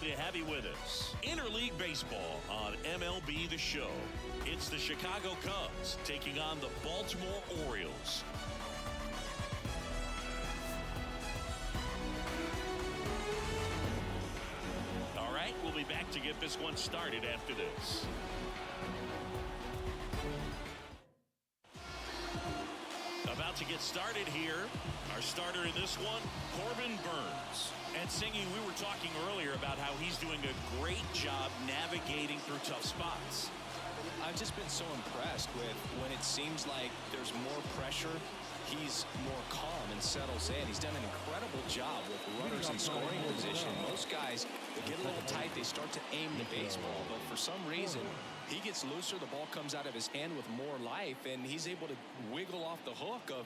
to have you with us. Interleague Baseball on MLB The Show. It's the Chicago Cubs taking on the Baltimore Orioles. All right, we'll be back to get this one started after this. About to get started here. Our starter in this one, Corbin Burnes. And Singy, we were talking earlier about how he's doing a great job navigating through tough spots. I've just been so impressed with when it seems like there's more pressure, he's more calm and settles in. He's done an incredible job with runners in scoring position. Most guys, they get a little tight, they start to aim the baseball, but for some reason, he gets looser, the ball comes out of his hand with more life, and he's able to wiggle off the hook of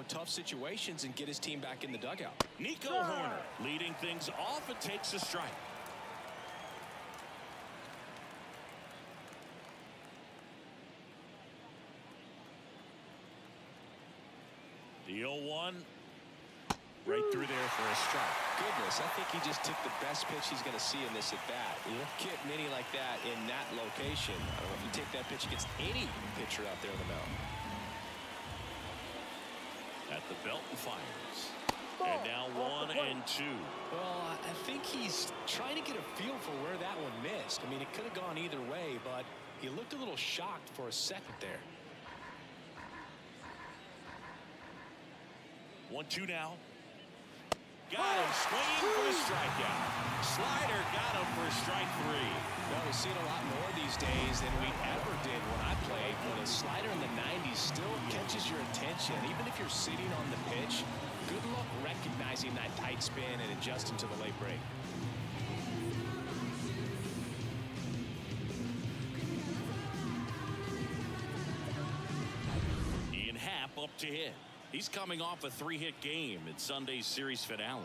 tough situations and get his team back in the dugout. Nico Hoerner leading things off. It takes a strike. The 0-1 right through there for a strike. Goodness, I think he just took the best pitch he's going to see in this at bat. You don't get many like that in that location. I don't know if you take that pitch against any pitcher out there on the mound. At the belt and fires. And now 1-2. Well, I think he's trying to get a feel for where that one missed. I mean, it could have gone either way, but he looked a little shocked for a second there. 1-2 now. Got him swinging for a strikeout. Slider got him for strike 3. Well, we see it a lot more these days than we ever did when I played. When a slider in the 90s still catches your attention, even if you're sitting on the pitch, good luck recognizing that tight spin and adjusting to the late break. Ian Happ up to hit. He's coming off a 3-hit game in Sunday's series finale.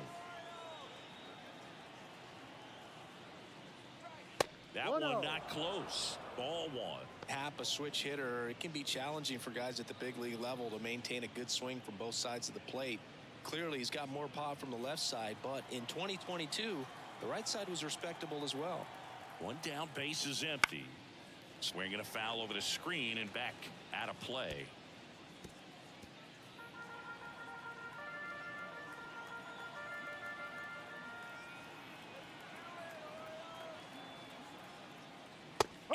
That one not close. Ball 1. Happ, a switch hitter, it can be challenging for guys at the big league level to maintain a good swing from both sides of the plate. Clearly, he's got more pop from the left side, but in 2022, the right side was respectable as well. One down, base is empty. Swinging a foul over the screen and back out of play.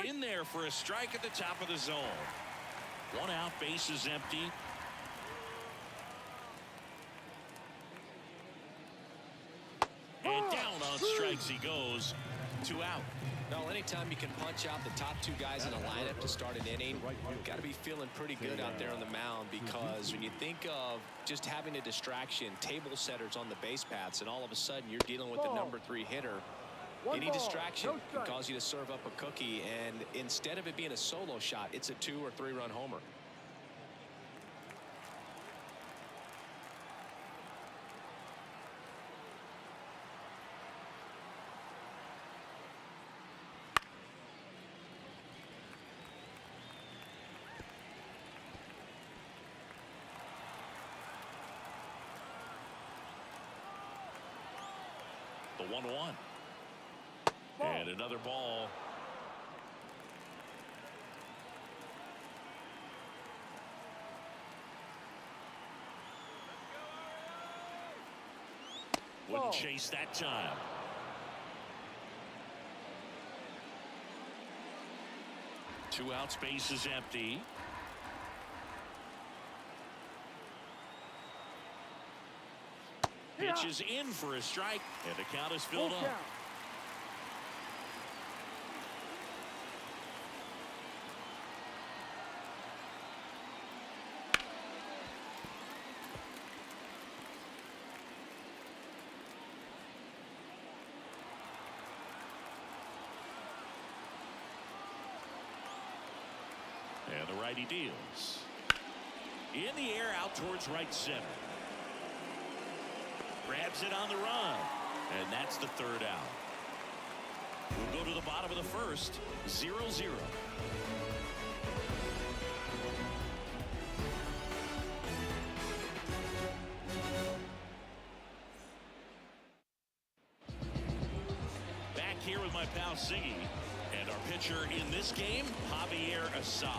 In there for a strike at the top of the zone. One out, base is empty. And down on strikes he goes. 2 out. Now, anytime you can punch out the top 2 guys in a lineup to start an inning, you've got to be feeling pretty good out there on the mound, because when you think of just having a distraction, table setters on the base paths, and all of a sudden you're dealing with the number 3 hitter, any distraction can cause you to serve up a cookie, and instead of it being a solo shot, it's a 2- or 3-run homer. The 1-1. And another ball. Wouldn't chase that time. Two outs, base is empty. Pitch is in for a strike, and the count is filled up. And the righty deals. In the air, out towards right center. Grabs it on the run. And that's the 3rd out. We'll go to the bottom of the first. 0-0. my pal Singy. And our pitcher in this game, Javier Assad.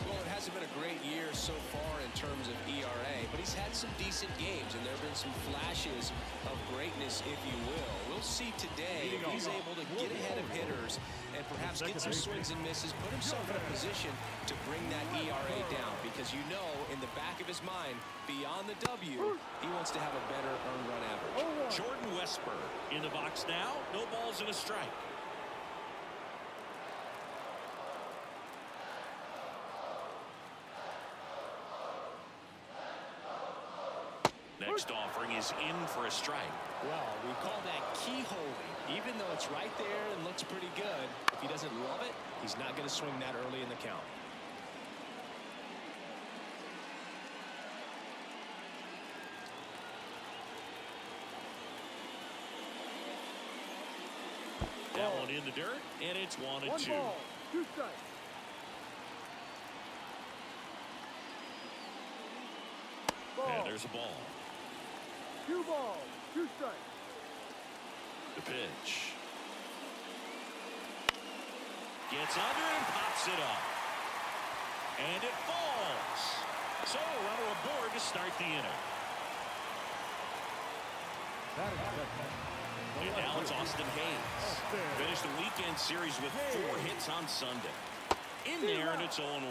Well, it hasn't been a great year so far in terms of ERA, but he's had some decent games, and there have been some flashes of greatness, if you will. We'll see today if he's able to get ahead of hitters and perhaps get some swings and misses, put himself in a position to bring that ERA down, because you know in the back of his mind, beyond the W, he wants to have a better earned run average. Jordan Westburg in the box now. No balls and a strike. Next offering is in for a strike. Well, we call that keyholing. Even though it's right there and looks pretty good, if he doesn't love it, he's not going to swing that early in the count. That one in the dirt, and it's 1-2. 2 strikes. And there's a ball. 2 balls, 2 strikes. The pitch. Gets under and pops it up. And it falls. So a runner aboard to start the inning. And now it's Austin Hayes. Finished the weekend series with 4 hits on Sunday. In there, and it's 0-1.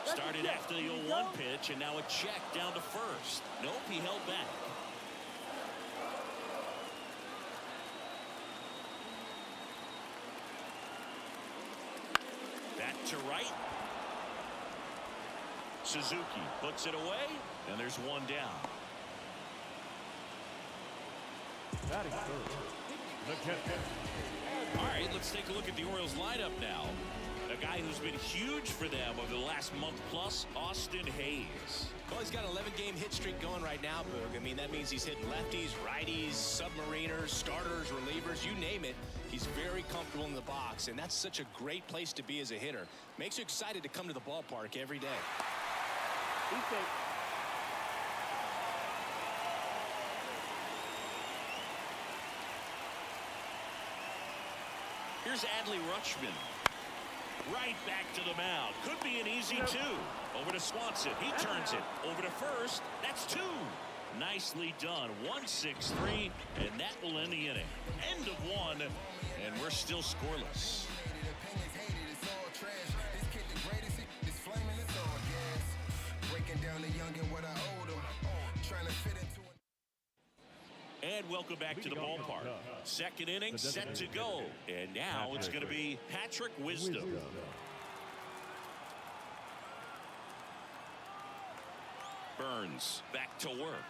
Started after the 0-1 pitch, and now a check down to first. Nope, he held back. Back to right. Suzuki puts it away, and there's one down. All right, let's take a look at the Orioles lineup now. A guy who's been huge for them over the last month plus, Austin Hayes. Well, he's got an 11-game hit streak going right now, Boog. I mean, that means he's hitting lefties, righties, submariners, starters, relievers, you name it. He's very comfortable in the box, and that's such a great place to be as a hitter. Makes you excited to come to the ballpark every day. Here's Adley Rutschman. Right back to the mound. Could be an easy 2. Over to Swanson. He turns it. Over to first. That's 2. Nicely done. 1-6-3, and that will end the inning. End of 1, and we're still scoreless. And welcome back to the ballpark. Second inning set to go. And now it's going to be Patrick Wisdom. Burns back to work.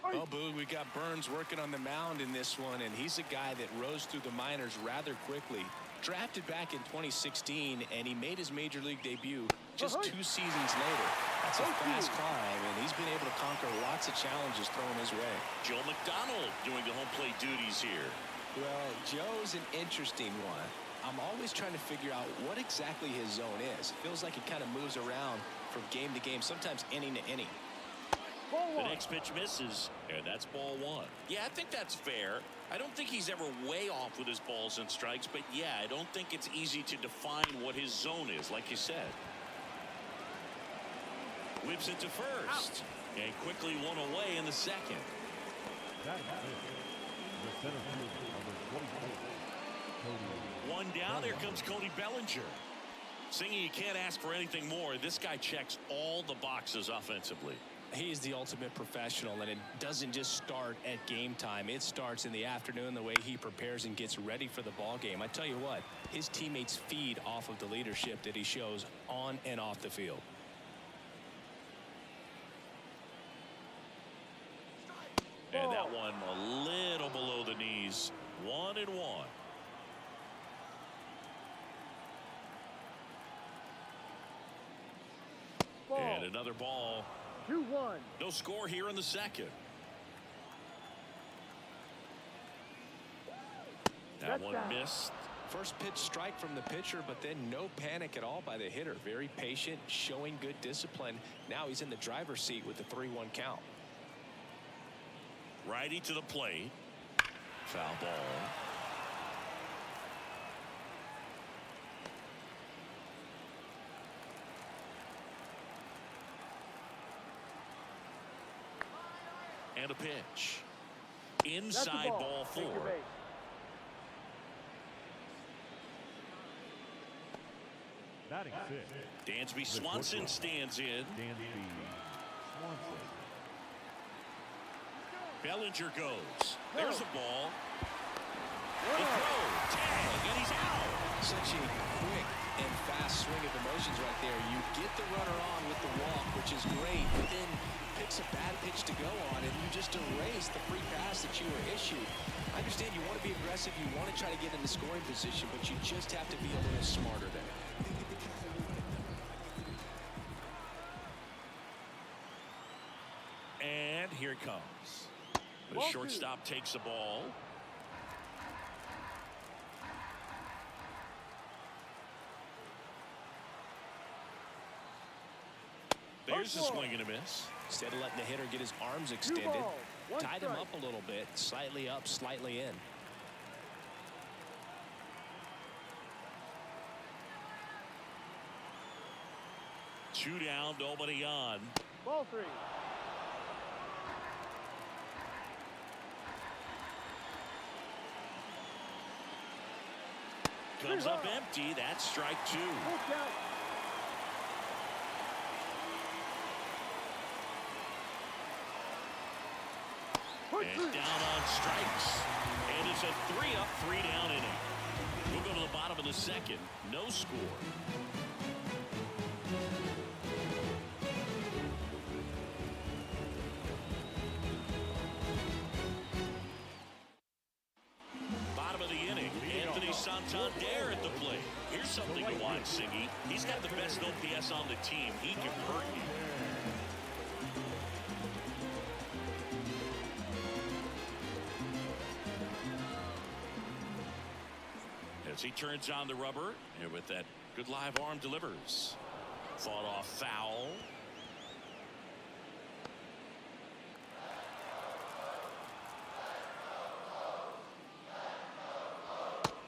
Well, Boog, we got Burns working on the mound in this one, and he's a guy that rose through the minors rather quickly. Drafted back in 2016, and he made his major league debut just 2 seasons later. That's a fast climb, and he's been able to conquer lots of challenges thrown his way. Joe McDonald doing the home plate duties here. Well, Joe's an interesting one. I'm always trying to figure out what exactly his zone is. It feels like he kind of moves around from game to game, sometimes inning to inning. The next pitch misses, and that's ball 1. Yeah, I think that's fair. I don't think he's ever way off with his balls and strikes, but yeah, I don't think it's easy to define what his zone is, like you said. Whips it to first, and quickly one away in the second. One down, there comes Cody Bellinger. Singy, you can't ask for anything more. This guy checks all the boxes offensively. He is the ultimate professional, and it doesn't just start at game time. It starts in the afternoon, the way he prepares and gets ready for the ball game. I tell you what, his teammates feed off of the leadership that he shows on and off the field. And that one a little below the knees. 1-1. And another ball. 2-1. No score here in the second. That one missed. First pitch strike from the pitcher, but then no panic at all by the hitter. Very patient, showing good discipline. Now he's in the driver's seat with the 3-1 count. Righty to the plate. Foul ball. And a pitch. Inside ball 4. Batting 6. Dansby Swanson stands in. Dansby Swanson. Bellinger goes. There's a ball. The throw. Tag. And he's out. Such a quick and fast swing of emotions right there. You get the runner on with the walk, which is great, but then picks a bad pitch to go on, and you just erase the free pass that you were issued. I understand you want to be aggressive, you want to try to get in the scoring position, but you just have to be a little smarter there. And here it comes. The shortstop takes the ball. There's a swing and a miss. Instead of letting the hitter get his arms extended, tied him up a little bit, slightly up, slightly in. Two down, nobody on. Ball 3. Comes up empty. That's strike 2. And down on strikes. And it's a 3-up, 3-down inning. We'll go to the bottom of the second. No score. Bottom of the inning. Anthony Santander at the plate. Here's something to watch, Siggy. He's got the best OPS on the team. He can hurt you. As he turns on the rubber, and with that good live arm delivers. Fought off foul.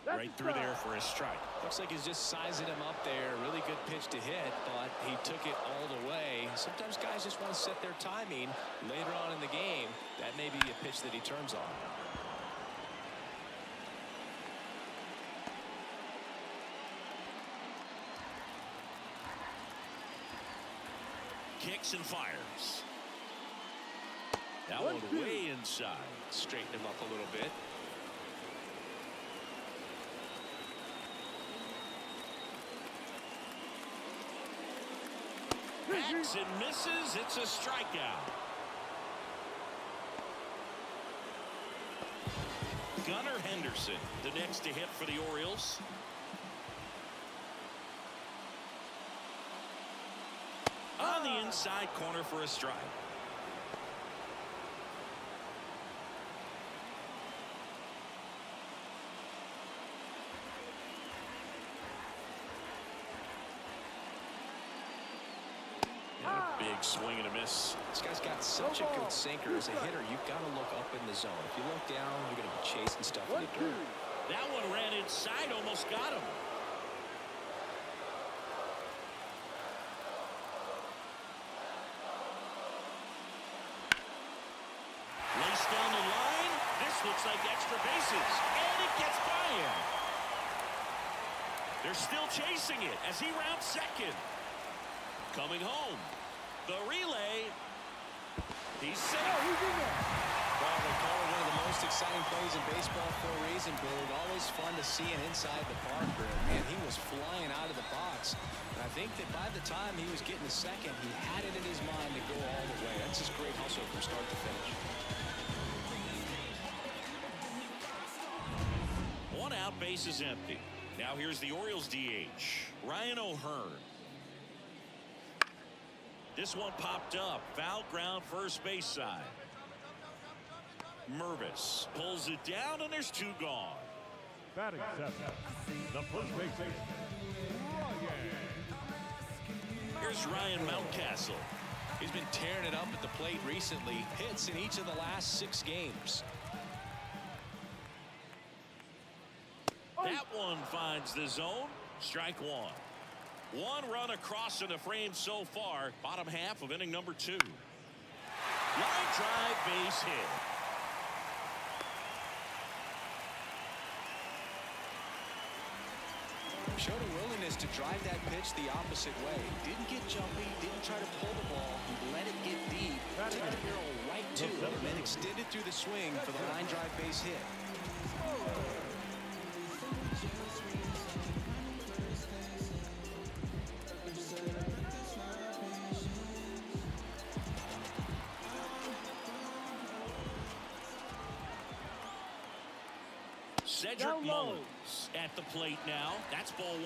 Right through there for a strike. Looks like he's just sizing him up there. Really good pitch to hit, but he took it all the way. Sometimes guys just want to set their timing later on in the game. That may be a pitch that he turns on. Kicks and fires. That one way inside. Straighten him up a little bit. Backs and misses. It's a strikeout. Gunnar Henderson, the next to hit for the Orioles. On the inside corner for a strike. Big swing and a miss. This guy's got such a good sinker. As a hitter, you've got to look up in the zone. If you look down, you're going to be chasing stuff in the dirt. That one ran inside, almost got him. Laced down the line. This looks like extra bases. And it gets by him. They're still chasing it as he rounds second. Coming home. The relay. He's safe. Well, they call it one of the most exciting plays in baseball for a reason, Bird. Always fun to see it inside the Parker. And he was flying out of the box. And I think that by the time he was getting to second, he had it in his mind to go all the way. That's just great hustle from start to finish. One out, base is empty. Now here's the Orioles DH, Ryan O'Hearn. This one popped up. Foul ground, first base side. Mervis pulls it down, and there's 2 gone. Batting seventh, the first baseman, Ryan. Here's Ryan Mountcastle. He's been tearing it up at the plate recently. Hits in each of the last 6 games. That one finds the zone. Strike one. One run across in the frame so far. Bottom half of inning number 2. Line drive, base hit. Showed a willingness to drive that pitch the opposite way. Didn't get jumpy, didn't try to pull the ball. He let it get deep. Took the barrel right to it, and then extended through the swing for the line drive base hit. Cedric Mullins at the plate now. That's ball 1.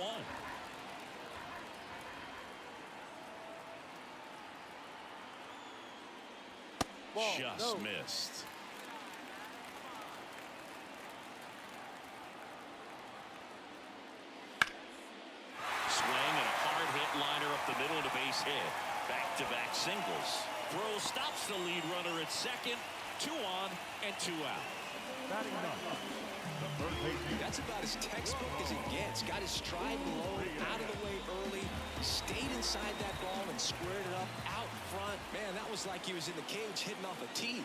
Just missed. Swing and a hard hit liner up the middle to base hit. Back-to-back singles. Throw stops the lead runner at second. 2 on and 2 out. Batting ninth, the first baseman. That's about as textbook as it gets. Got his stride low, out of the way early, stayed inside that ball and squared it up out front. Man, that was like he was in the cage hitting off a tee.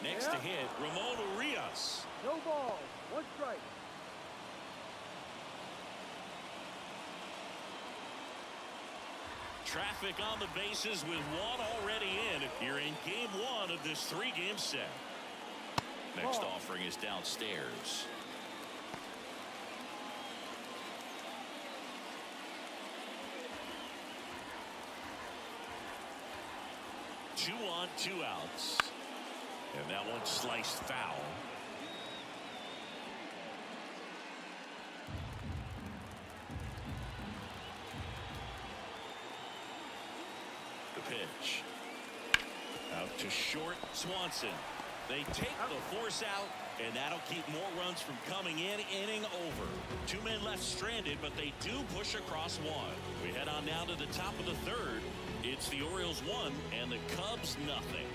Next to hit, Ramon Urias. No ball. 1 strike. Traffic on the bases with 1 already in. Here in game 1 of this 3-game set. Next offering is downstairs. Two on, 2 outs. And that one sliced foul. The pitch. Out to short, Swanson. They take the force out, and that'll keep more runs from coming in. Inning over. 2 men left stranded, but they do push across 1. We head on now to the top of the 3rd. It's the Orioles 1 and the Cubs nothing.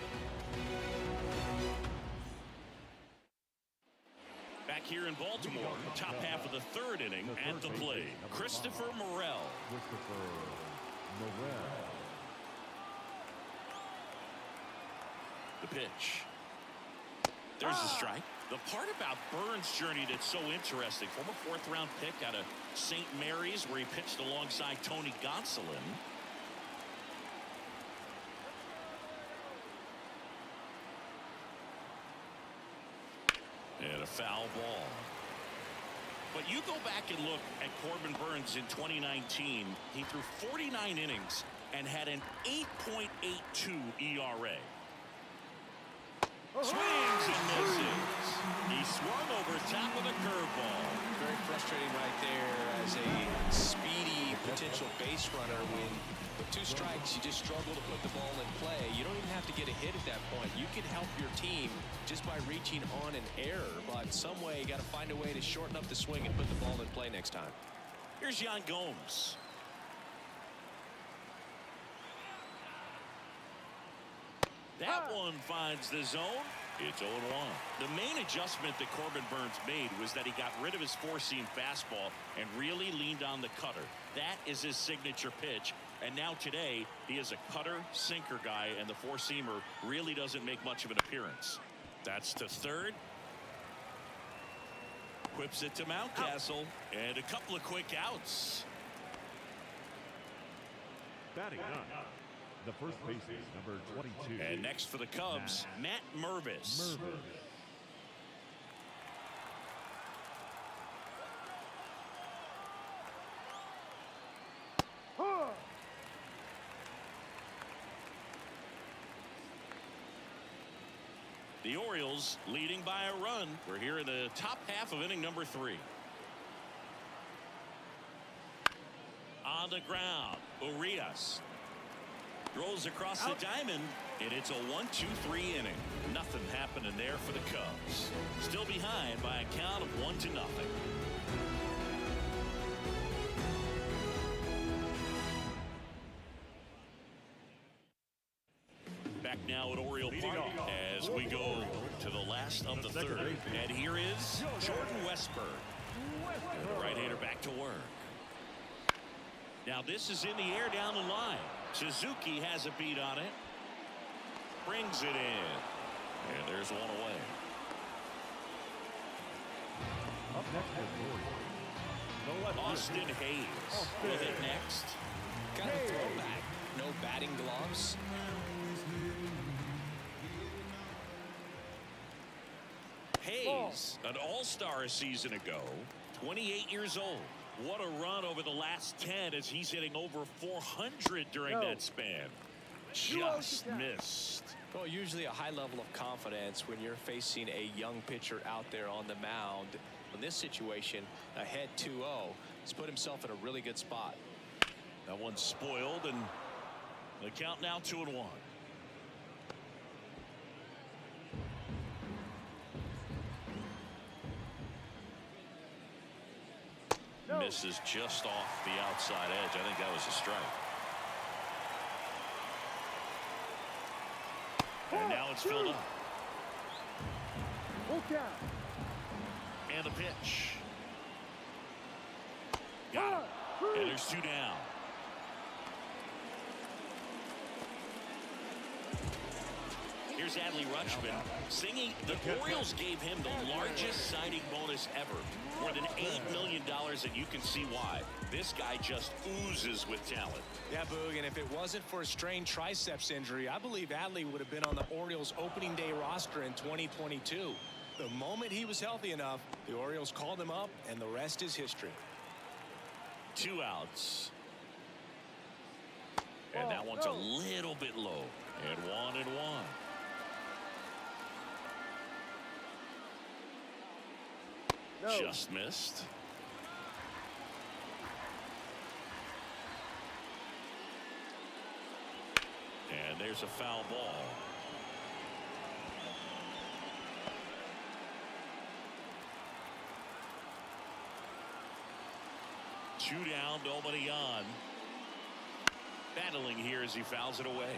Back here in Baltimore, top half of the 3rd inning at the plate. Christopher Morel. The pitch. There's the strike. The part about Burns' journey that's so interesting, former 4th-round pick out of St. Mary's, where he pitched alongside Tony Gonsolin. And a foul ball. But you go back and look at Corbin Burns in 2019. He threw 49 innings and had an 8.82 ERA. Swings and misses. He swung over top of the curveball. Very frustrating right there as a speedy potential base runner. When with 2 strikes, you just struggle to put the ball in play. You don't even have to get a hit at that point. You can help your team just by reaching on an error. But some way, you got to find a way to shorten up the swing and put the ball in play next time. Here's Yan Gomes. That one finds the zone. It's 0-1. The main adjustment that Corbin Burns made was that he got rid of his 4-seam fastball and really leaned on the cutter. That is his signature pitch. And now today, he is a cutter, sinker guy, and the 4-seamer really doesn't make much of an appearance. That's to 3rd. Whips it to Mountcastle. And a couple of quick outs. Batting ninth, the first baseman, number 22. And next for the Cubs, Matt Mervis. The Orioles leading by a run. We're here in the top half of inning number 3. On the ground, Urias throws across the diamond. And it's a 1-2-3 inning. Nothing happening there for the Cubs. Still behind by a count of 1-0. Back now at Oriole Park as we go to the last of the third. And here is Jordan Westburg. The right-hander back to work. Now this is in the air down the line. Suzuki has a beat on it. Brings it in. And there's one away. Up next is Orioles. Austin Hayes with it next. Got a throwback. No batting gloves. Hayes, an all-star a season ago, 28 years old. What a run over the last 10 as he's hitting over 400 during that span. Just missed. Well, usually a high level of confidence when you're facing a young pitcher out there on the mound. In this situation, ahead 2-0, he's put himself in a really good spot. That one's spoiled, and the count now 2-1. No. Misses just off the outside edge. I think that was a strike. And now it's filled up. Full count. And the pitch. Got it. And there's 2 down. Here's Adley Rutschman singing. The Orioles gave him the largest signing bonus ever. More than $8 million, and you can see why. This guy just oozes with talent. Yeah, Boog, and if it wasn't for a strained triceps injury, I believe Adley would have been on the Orioles opening day roster in 2022. The moment he was healthy enough, the Orioles called him up, and the rest is history. 2 outs. And that one's a little bit low. And 1-1. No. Just missed. And there's a foul ball. Two down, nobody on. Battling here as he fouls it away.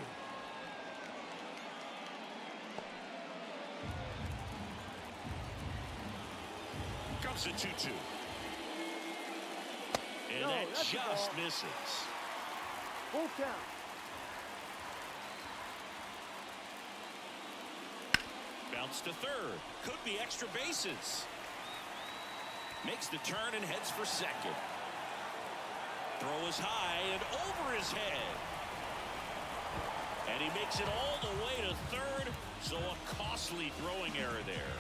Comes a 2-2. And that just misses. Full count. Bounce to third. Could be extra bases. Makes the turn and heads for second. Throw is high and over his head. And he makes it all the way to third. So a costly throwing error there.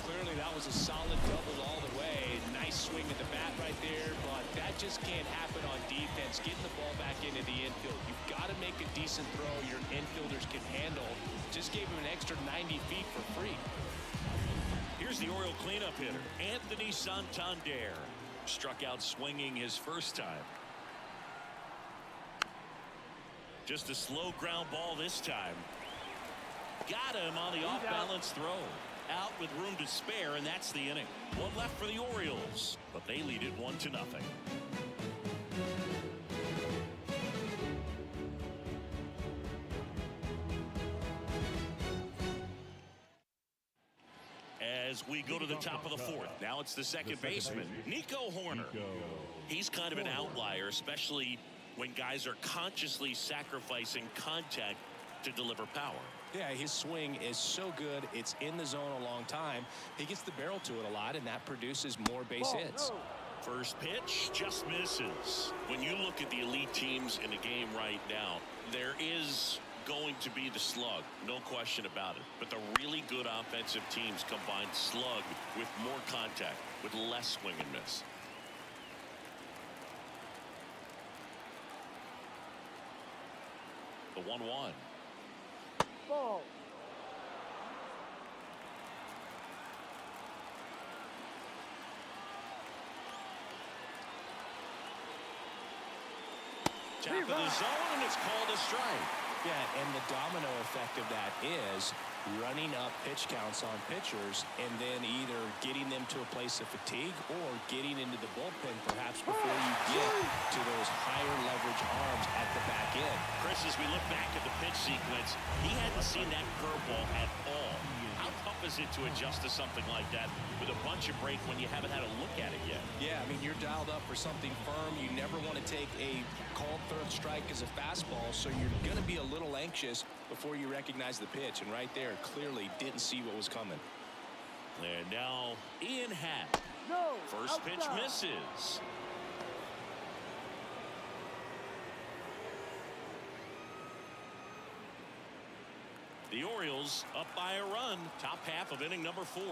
Clearly that was a solid double all the way. Nice swing at the bat right there, but that just can't happen on defense. Getting the ball back into the infield. You've got to make a decent throw your infielders can handle. Just gave him an extra 90 feet for free. Here's the Oriole cleanup hitter, Anthony Santander. Struck out swinging his first time. Just a slow ground ball this time. Got him on the off-balance throw. Out with room to spare, and that's the inning. One left for the Orioles, but they lead it 1-0. As we go to the top of the fourth, now it's the second baseman, Nico Horner. He's kind of an outlier, especially when guys are consciously sacrificing contact to deliver power. Yeah, his swing is so good. It's in the zone a long time. He gets the barrel to it a lot, and that produces more base hits. First pitch just misses. When you look at the elite teams in the game right now, there is going to be the slug, no question about it. But the really good offensive teams combine slug with more contact, with less swing and miss. The 1-1. Ball. Top of the zone, and it's called a strike. Yeah, and the domino effect of that is running up pitch counts on pitchers and then either getting them to a place of fatigue or getting into the bullpen perhaps before you get to those higher leverage arms at the back end. Chris, as we look back at the pitch sequence, he hadn't seen that curveball at all. How tough is it to adjust to something like that with a bunch of break when you haven't had a look at it yet? Yeah, I mean, you're dialed up for something firm. You never want to take a called third strike as a fastball, so you're going to be a little anxious before you recognize the pitch. And right there, clearly didn't see what was coming. And now Ian Happ. No. First pitch Outside. misses. The Orioles up by a run, top half of inning number 4.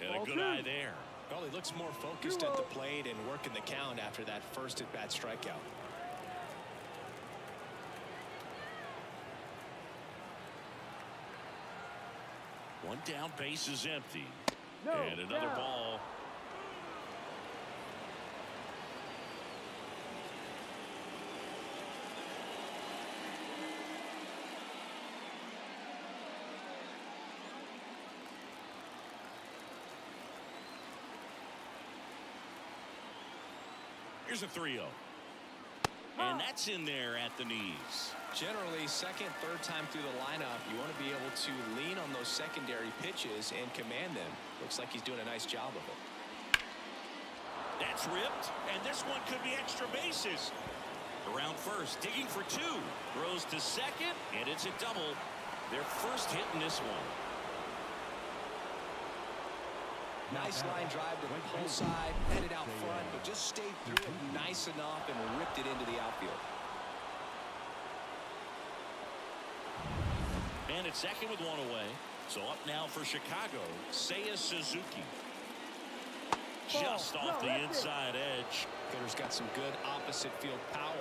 And a good eye there. Well, he looks more focused at the plate and working the count after that first at-bat strikeout. One down, base is empty. No, and another down. ball. Here's a 3-0. And that's in there at the knees. Generally, second, third time through the lineup, you want to be able to lean on those secondary pitches and command them. Looks like he's doing a nice job of it. That's ripped, and this one could be extra bases. Around first, digging for 2. Throws to second, and it's a double. Their first hit in this one. Nice line drive to the pull side, headed out front, but just stayed through it nice enough and ripped it into the outfield. And it's second with 1 away. So up now for Chicago, Seiya Suzuki. Just off the inside edge. Hitter's got some good opposite field power.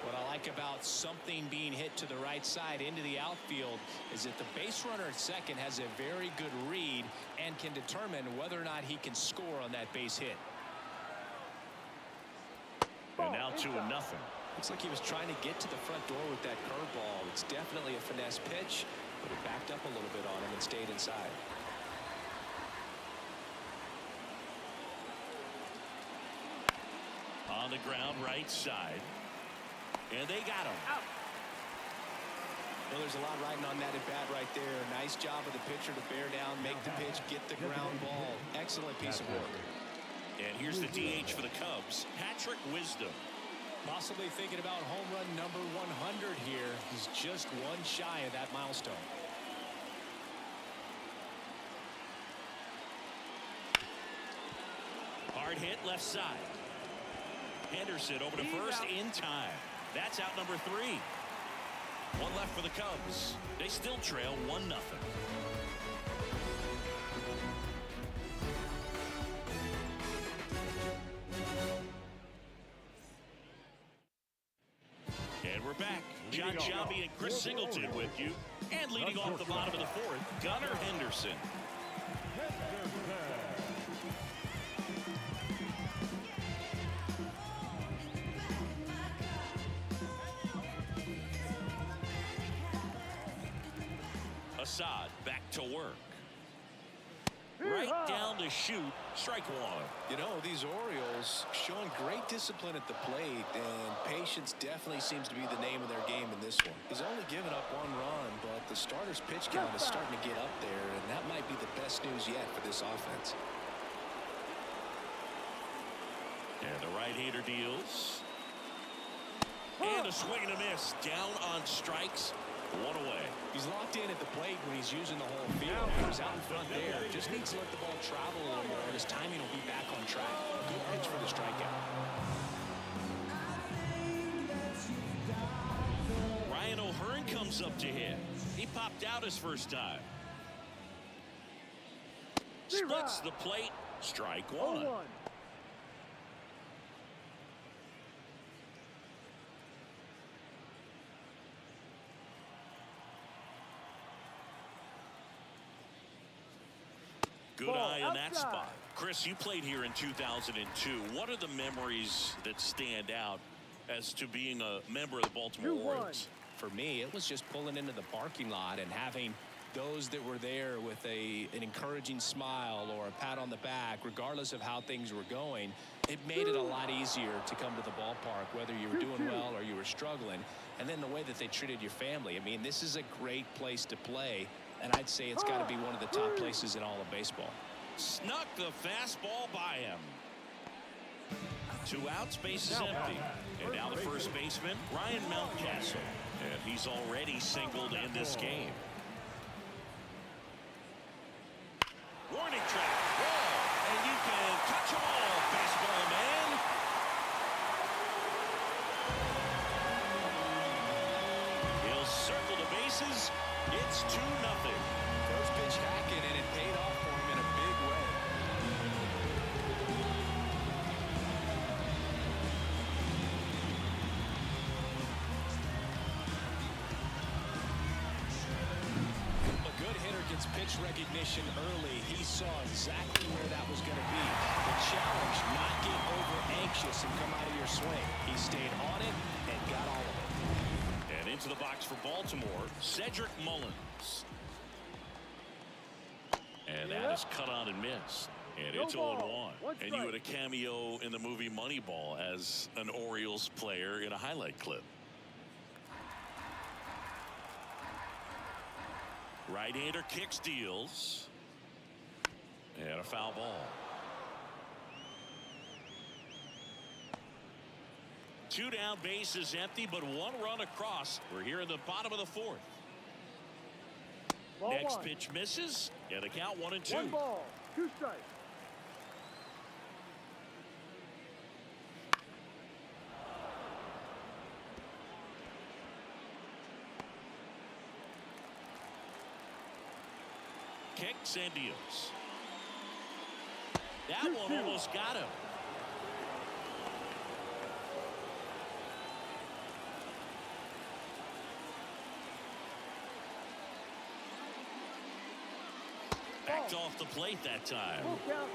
What I like about something being hit to the right side into the outfield is that the base runner at second has a very good read and can determine whether or not he can score on that base hit. And now 2-0. Looks like he was trying to get to the front door with that curveball. It's definitely a finesse pitch, but it backed up a little bit on him and stayed inside. On the ground, right side. And they got him. Out. Well, there's a lot riding on that at bat right there. Nice job of the pitcher to bear down, make the pitch, get the ground ball. Excellent piece of work. And here's the DH for the Cubs, Patrick Wisdom. Possibly thinking about home run number 100 here. He's just one shy of that milestone. Hard hit left side. Henderson over to first in time. That's out number 3. One left for the Cubs. They still trail 1-0. And we're back. John Shelby and Chris Singleton with you. And leading off the bottom of the 4th, Gunnar Henderson. Assad back to work. Right down to shoot. Strike 1. You know, these Orioles showing great discipline at the plate, and patience definitely seems to be the name of their game in this one. He's only given up 1 run, but the starter's pitch count is starting to get up there, and that might be the best news yet for this offense. And the right-hander deals. And a swing and a miss. Down on strikes. 1 away. He's locked in at the plate when he's using the whole field. He's out in front there. Just needs to let the ball travel a little more, and his timing will be back on track. Good pitch for the strikeout. Ryan O'Hearn comes up to hit. He popped out his first time. Splits the plate. Strike 1. 0-1. Good eye in that spot. Chris, you played here in 2002. What are the memories that stand out as to being a member of the Baltimore 2-1. Orioles? For me, it was just pulling into the parking lot and having those that were there with an encouraging smile or a pat on the back, regardless of how things were going. It made it a lot easier to come to the ballpark, whether you were doing well or you were struggling. And then the way that they treated your family. I mean, this is a great place to play, and I'd say it's got to be one of the top places in all of baseball. Snuck the fastball by him. 2 outs, base is empty. And now the first baseman, Ryan Mountcastle. And he's already singled in this game. Warning track. Whoa. And you can touch all, baseball man. He'll circle the bases. It's 2-0. First pitch hacking, and it paid off for him in a big way. A good hitter gets pitch recognition early. He saw exactly where that was going to be. The challenge, not get over anxious and come out of your swing. He stayed on it and got all of it. And into the box for Baltimore, Cedric Mullins. And that is cut on and missed. And it's 0-1. And you had a cameo in the movie Moneyball as an Orioles player in a highlight clip. Right-hander kicks, deals. And a foul ball. 2 down, base is empty, but 1 run across. We're here in the bottom of the 4th. Ball Next 1. pitch misses, and the count 1-2. 1 ball, 2 strikes. Kicks and deals. That one almost got him. Backed off the plate that time. Full count.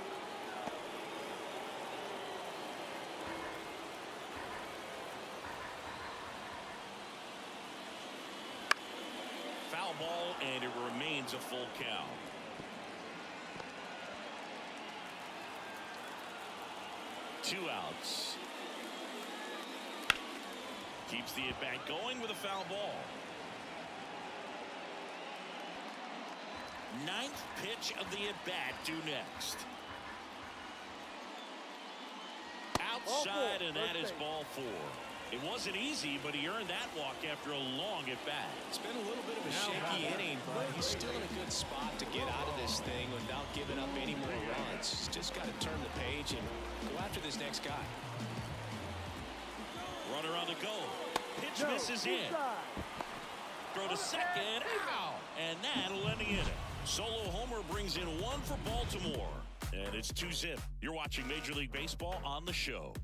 Foul ball, and it remains a full count. Two outs. Keeps the at-bat going with a foul ball. 9th pitch of the at-bat due next. Outside, and that is ball 4. It wasn't easy, but he earned that walk after a long at-bat. It's been a little bit of a shaky inning, but he's still in a good spot to get out of this thing without giving up any more runs. He's just got to turn the page and go after this next guy. Runner on the go. Pitch misses in. Throw to second. Ow! And that'll end the inning. Solo homer brings in 1 for Baltimore. And it's 2-0. You're watching Major League Baseball on the show.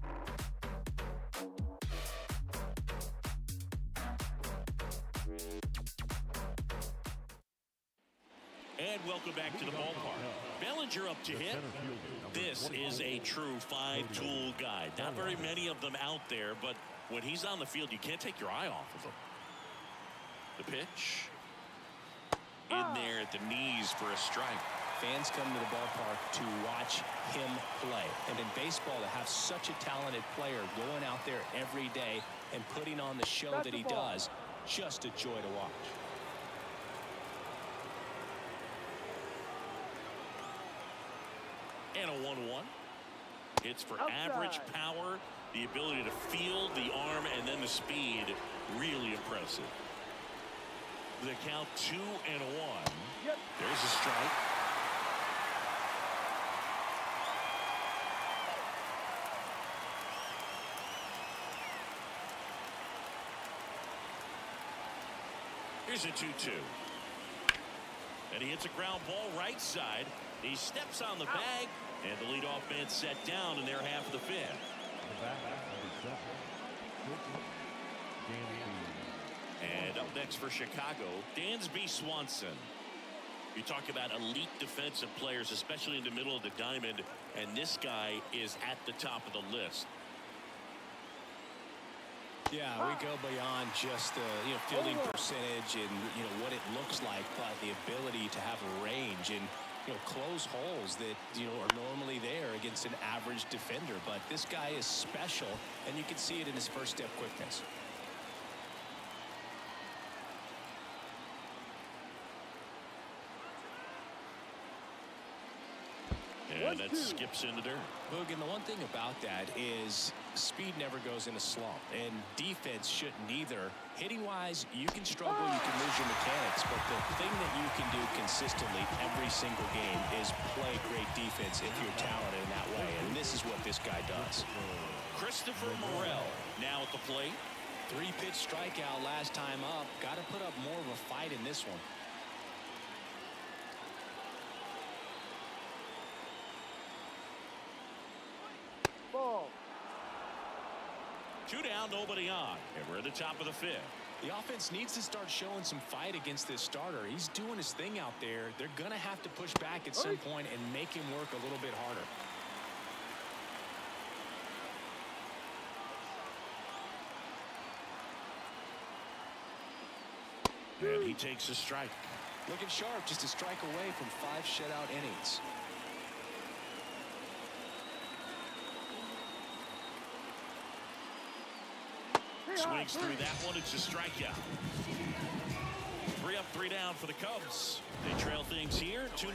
And welcome back to the ballpark. Bellinger up to hit. This is a true 5-tool guy. Not very many of them out there, but when he's on the field, you can't take your eye off of him. The pitch. In there at the knees for a strike. Fans come to the ballpark to watch him play. And in baseball, to have such a talented player going out there every day and putting on the show that he does, just a joy to watch. And a 1-1. It's for average power, the ability to field, the arm, and then the speed. Really impressive. The count 2-1. Yep. There's a strike. Here's a 2-2. And he hits a ground ball right side. He steps on the bag, and the leadoff man set down in their half of the 5th. And up next for Chicago, Dansby Swanson. You talk about elite defensive players, especially in the middle of the diamond, and this guy is at the top of the list. Yeah, we go beyond just the fielding percentage and what it looks like, but the ability to have range and close holes that are normally there against an average defender. But this guy is special, and you can see it in his first step quickness. And that skips into dirt. Boog, and the one thing about that is speed never goes in a slump, and defense shouldn't either. Hitting-wise, you can struggle, you can lose your mechanics, but the thing that you can do consistently every single game is play great defense if you're talented in that way, and this is what this guy does. Christopher Morel now at the plate. 3-pitch strikeout last time up. Got to put up more of a fight in this one. Ball. 2 down, nobody on, and we're at the top of the 5th. The offense needs to start showing some fight against this starter. He's doing his thing out there. They're going to have to push back at some point and make him work a little bit harder. And he takes a strike. Looking sharp, just a strike away from 5 shutout innings. Swings through that one. It's a strikeout. 3 up, 3 down for the Cubs. They trail things here 2-0.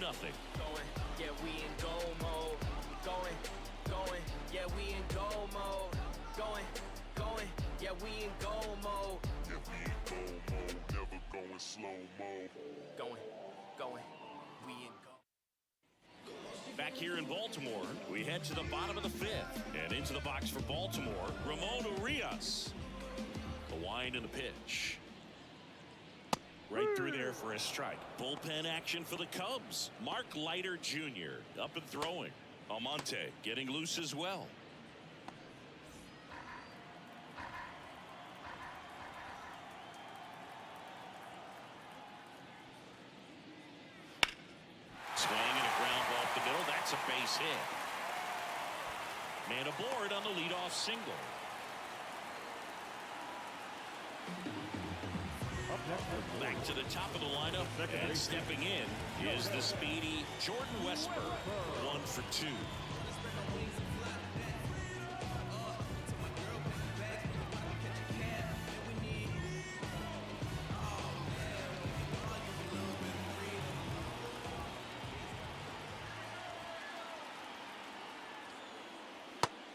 Yeah, we in goal mode. Going. Yeah, we in goal mode. Going. Yeah, we in goal mode. Yeah, we in goal mode. Never going slow mode. Going. We in goal. Back here in Baltimore, we head to the bottom of the 5th. And into the box for Baltimore, Ramon Urias. The wind and the pitch. Right through there for a strike. Bullpen action for the Cubs. Mark Leiter Jr. up and throwing. Almonte getting loose as well. Swing and a ground ball up the middle. That's a base hit. Man aboard on the leadoff single. Back to the top of the lineup, and stepping in is the speedy Jordan Westburg. 1 for 2.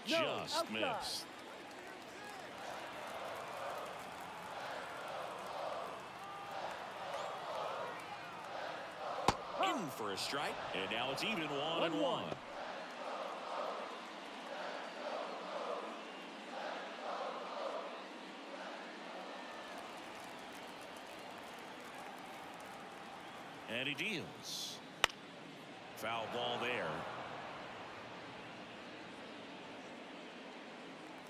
Just missed. In for a strike, and now it's even 1-1. And he deals. Foul ball there.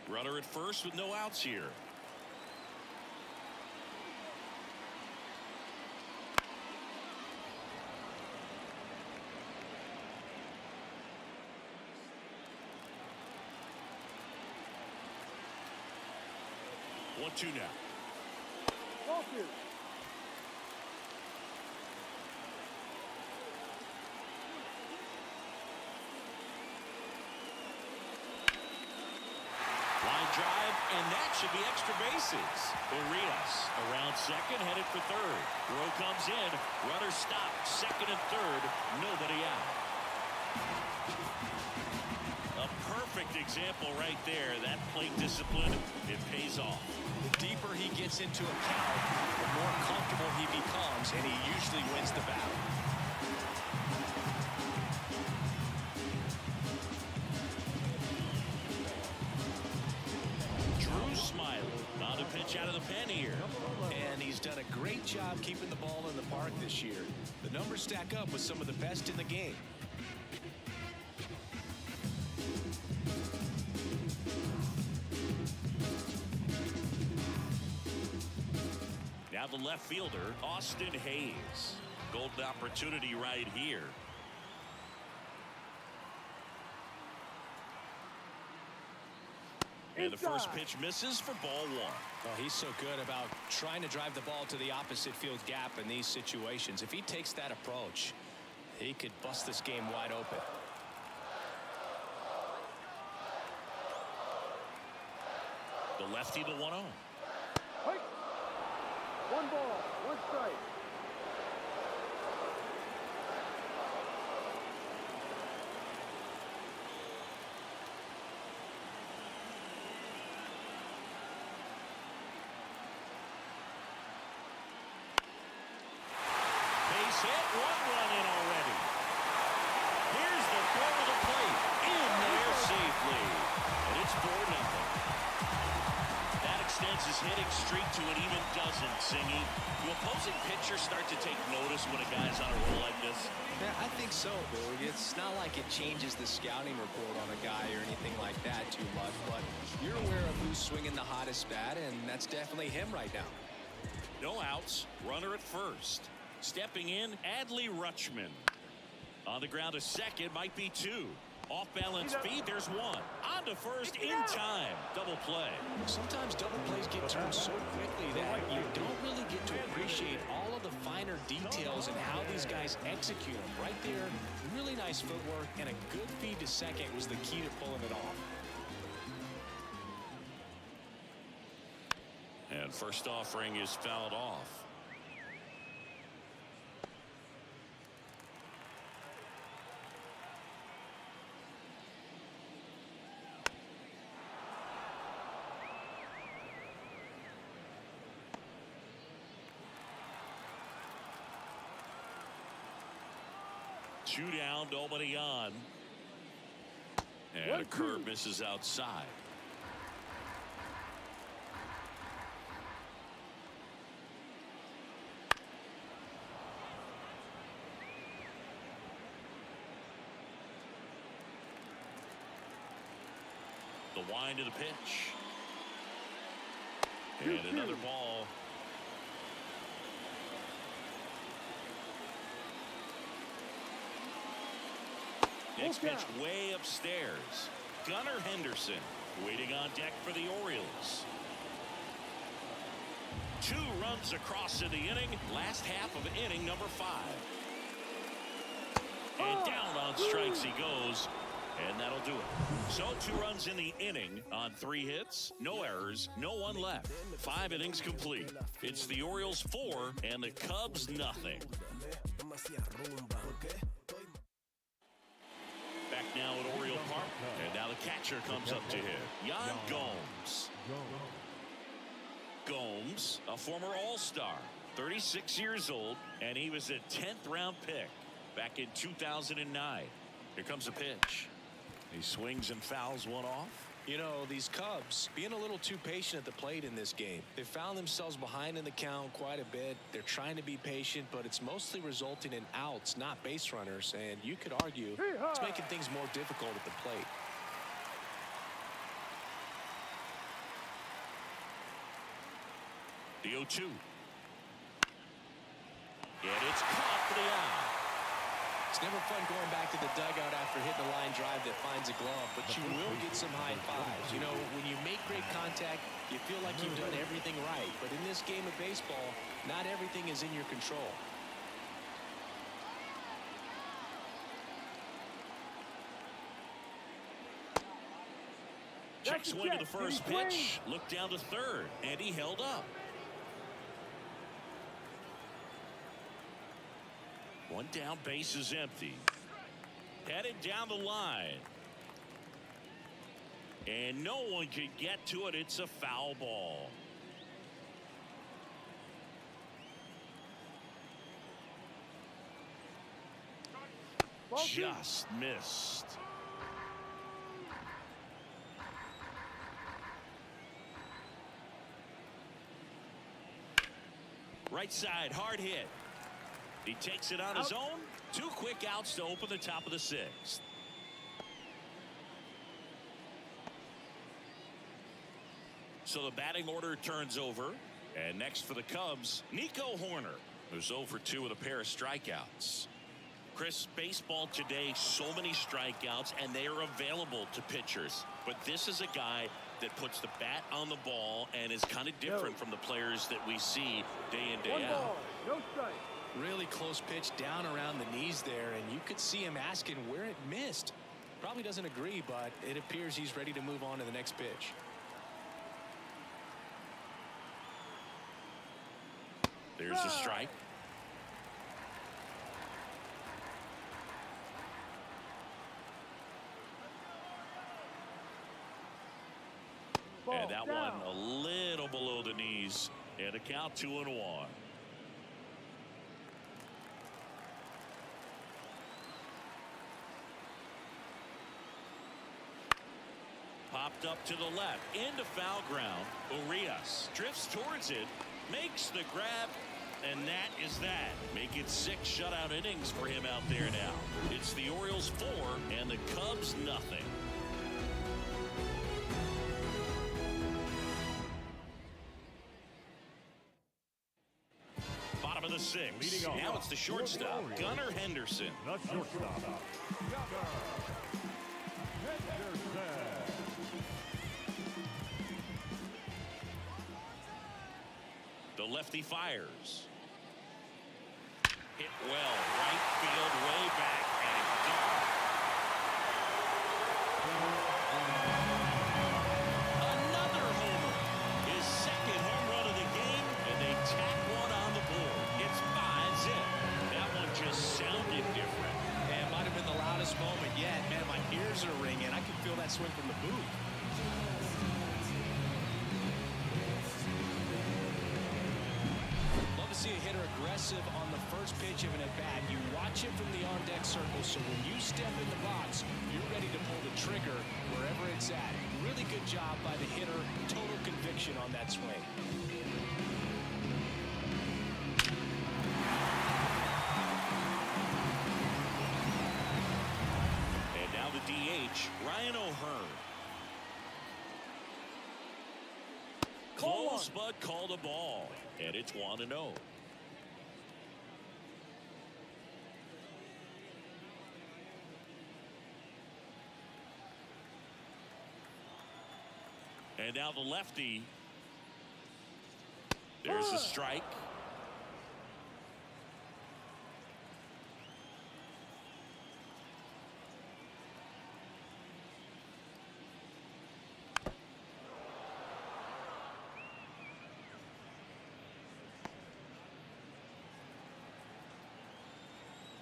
Runner at first with no outs here. One, 2 now. Ball 2. Line drive, and that should be extra bases. Urias around second, headed for third. Throw comes in. Runner stopped. Second and third. Nobody out. A perfect example right there. That plate discipline, it pays off. The deeper he gets into a count, the more comfortable he becomes, and he usually wins the battle. Drew Smiley on a pitch out of the pen here. And he's done a great job keeping the ball in the park this year. The numbers stack up with some of the best in the game. Now the left fielder, Austin Hayes. Golden opportunity right here. And the first pitch misses for ball one. Well, he's so good about trying to drive the ball to the opposite field gap in these situations. If he takes that approach, he could bust this game wide open. The lefty, the 1-0. Hike. 1 ball, 1 strike. Base hit, 1 run in already. Here's the throw to the plate. In there safely. And it's 4-0. That extends his hitting streak to an even dozen, Singy. Do opposing pitchers start to take notice when a guy's on a roll like this? Yeah, I think so, Boog. It's not like it changes the scouting report on a guy or anything like that too much, but you're aware of who's swinging the hottest bat, and that's definitely him right now. No outs. Runner at first. Stepping in, Adley Rutschman. On the ground, a second, might be 2. Off balance feed, there's 1. On to first in time. Double play. Sometimes double plays get turned so quickly that you don't really get to appreciate all of the finer details and how these guys execute them. Right there, really nice footwork, and a good feed to second was the key to pulling it off. And first offering is fouled off. Two down, nobody on. And a curve misses outside. The wind of the pitch. And another ball. Next pitch way upstairs. Gunnar Henderson waiting on deck for the Orioles. 2 runs across in the inning. Last half of inning number 5. And down on strikes he goes. And that'll do it. So 2 runs in the inning on 3 hits. No errors. No one left. 5 innings complete. It's the Orioles 4 and the Cubs nothing. Back now at Oriole Park. And now the catcher comes up to hit. Yan Gomes. Gomes, a former All-Star. 36 years old. And he was a 10th round pick back in 2009. Here comes a pitch. He swings and fouls one off. You know, these Cubs being a little too patient at the plate in this game. They found themselves behind in the count quite a bit. They're trying to be patient, but it's mostly resulting in outs, not base runners. And you could argue it's making things more difficult at the plate. The 0-2. And it's caught for the out. It's never fun going back to the dugout after hitting a line drive that finds a glove, but you will get some high fives. You know, when you make great contact, you feel like you've done everything right. But in this game of baseball, not everything is in your control. Check swing to the first pitch. Looked down to third, and he held up. 1 down, base is empty. Headed down the line. And no one can get to it. It's a foul ball. Just missed. Right side, hard hit. He takes it on his own. 2 quick outs to open the top of the 6th. So the batting order turns over. And next for the Cubs, Nico Hoerner. Who's 0 for 2 with a pair of strikeouts. Chris, baseball today, so many strikeouts, and they are available to pitchers. But this is a guy that puts the bat on the ball and is kind of different from the players that we see day in, day out. No strike. Really close pitch down around the knees there, and you could see him asking where it missed. Probably doesn't agree, but it appears he's ready to move on to the next pitch. There's a strike. And that one a little below the knees. And a count 2-1. Popped up to the left into foul ground. Urias drifts towards it, makes the grab, and that is that. Make it 6 shutout innings for him out there now. It's the Orioles 4 and the Cubs nothing. Bottom of the 6th. Now it's the shortstop, Gunnar Henderson. The shortstop, Gunnar Henderson. The lefty fires. Hit well, right field, way back, and gone. Another homer. His second home run of the game, and they tack one on the board. It's 5-zip. That one just sounded different. And it might have been the loudest moment yet. Man, my ears are ringing. I can feel that swing from the booth. See a hitter aggressive on the first pitch of an at-bat. You watch it from the on-deck circle, so when you step in the box, you're ready to pull the trigger wherever it's at. Really good job by the hitter. Total conviction on that swing. And now the DH, Ryan O'Hearn. Close, but called a ball. And it's 1-0. And now the lefty. There's a strike.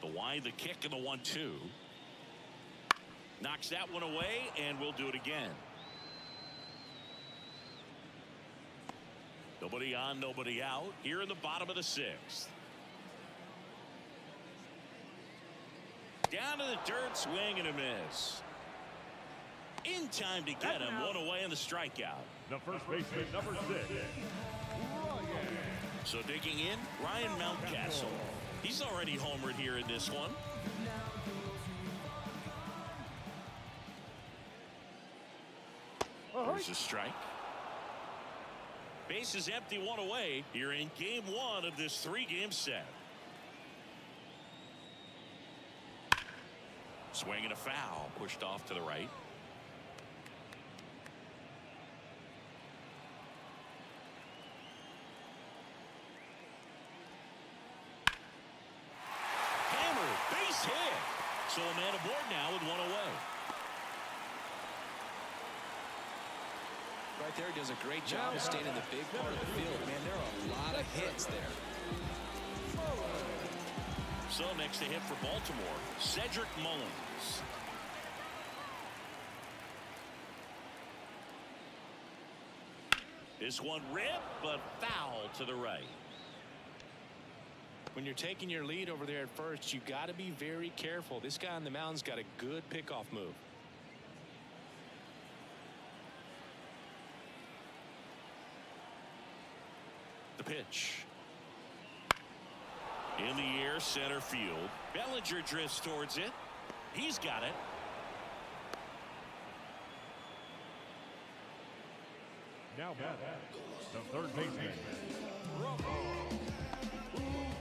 The wind, the kick, and the 1-2. Knocks that one away, and we'll do it again. Nobody on, nobody out. Here in the bottom of the 6th. Down to the dirt, swing and a miss. In time to get him. One away in the strikeout. The first baseman, number 6. So digging in, Ryan Mountcastle. He's already homered here in this one. There's a strike. Base is empty, one away here in game 1 of this 3-game set. Swing and a foul, pushed off to the right. Base hit. So a man aboard now with one away. Right there, does a great job of staying in the big part of the field. Man, there are a lot of hits there. So next to hit for Baltimore, Cedric Mullins. This one ripped, but foul to the right. When you're taking your lead over there at first, you got to be very careful. This guy on the mound's got a good pickoff move. The pitch. In the air, center field. Bellinger drifts towards it. He's got it. Now batting, the third baseman,